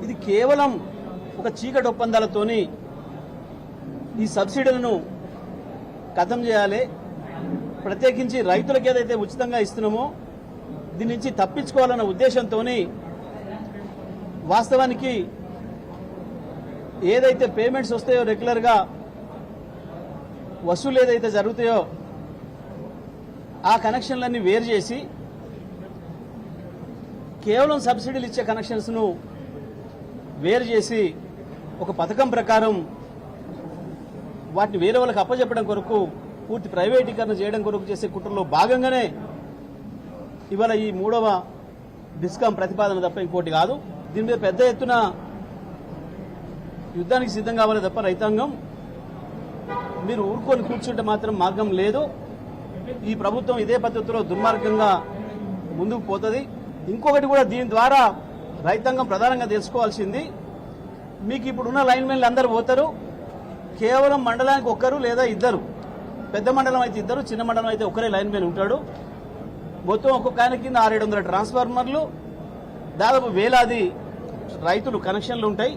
ఇది కేవలం ఒక చీకటి ఒప్పందాలతోని ఈ సబ్సిడీలను ఖతం చేయాలి. ప్రత్యేకించి రైతులకు ఏదైతే ఉచితంగా ఇస్తున్నామో దీని నుంచి తప్పించుకోవాలన్న ఉద్దేశంతో వాస్తవానికి ఏదైతే పేమెంట్స్ వస్తాయో రెగ్యులర్గా వసూలు ఏదైతే జరుగుతాయో ఆ కనెక్షన్లన్నీ వేరు చేసి కేవలం సబ్సిడీలు ఇచ్చే కనెక్షన్స్ను వేరు చేసి ఒక పథకం ప్రకారం వాటిని వేరే వాళ్ళకి అప్పచెప్పడం కొరకు పూర్తి ప్రైవేటీకరణ చేయడం కొరకు చేసే కుట్రలో భాగంగానే ఇవాళ ఈ 3వ డిస్కాం ప్రతిపాదన తప్ప ఇంకోటి కాదు. దీని మీద పెద్ద ఎత్తున యుద్ధానికి సిద్ధం కావాలి తప్ప రైతాంగం మీరు ఊరుకొని కూర్చుంటే మాత్రం మార్గం లేదు. ఈ ప్రభుత్వం ఇదే పద్ధతిలో దుర్మార్గంగా ముందుకు పోతుంది. ఇంకొకటి కూడా దీని ద్వారా రైతాంగం ప్రధానంగా తెలుసుకోవాల్సింది, మీకు ఇప్పుడున్న లైన్మెన్లు అందరూ పోతారు, కేవలం మండలానికి ఒక్కరు లేదా ఇద్దరు, పెద్ద మండలం అయితే ఇద్దరు, చిన్న మండలం అయితే ఒకరే లైన్మెన్ ఉంటాడు. మొత్తం ఒక్కొక్క ఆయన కింద 600-700 ట్రాన్స్ఫార్మర్లు, దాదాపు వేలాది రైతులు కనెక్షన్లు ఉంటాయి.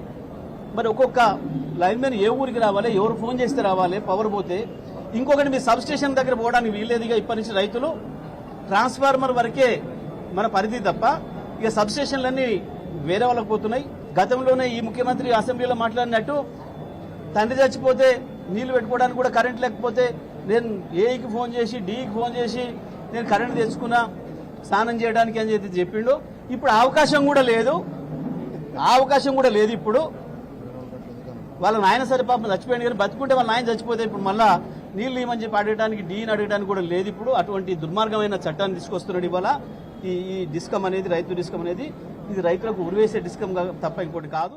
మరి ఒక్కొక్క లైన్మెన్ ఏ ఊరికి రావాలి, ఎవరు ఫోన్ చేస్తే రావాలి పవర్ పోతే. ఇంకొకటి మీ సబ్ స్టేషన్ దగ్గర పోవడానికి వీల్లేదుగా ఇప్పటి నుంచి రైతులు ట్రాన్స్ఫార్మర్ వరకే మన పరిధి తప్ప ఇక సబ్ స్టేషన్లన్నీ వేరే వాళ్ళకి పోతున్నాయి. గతంలోనే ఈ ముఖ్యమంత్రి అసెంబ్లీలో మాట్లాడినట్టు తండ్రి చచ్చిపోతే నీళ్లు పెట్టుకోవడానికి కూడా కరెంట్ లేకపోతే నేను ఏఈకి ఫోన్ చేసి డీఈకి ఫోన్ చేసి నేను కరెంట్ తెచ్చుకున్నా స్నానం చేయడానికి అని చెప్పి చెప్పిండు. ఇప్పుడు అవకాశం కూడా లేదు, ఇప్పుడు వాళ్ళ నాయన సరే పాపం చచ్చిపోయింది కానీ బతుకుంటే వాళ్ళ నాయన చచ్చిపోతే ఇప్పుడు మళ్ళా నీళ్ళు ఇవ్వమని చెప్పి అడగడానికి డీని అడగడానికి కూడా లేదు. ఇప్పుడు అటువంటి దుర్మార్గమైన చట్టాన్ని తీసుకొస్తున్నాడు ఇవాళ ఈ డిస్కమ్ అనేది, రైతు డిస్కమ్ అనేది. ఇది రైతులకు ఉరివేసే డిస్కమ్ తప్ప ఇంకోటి కాదు.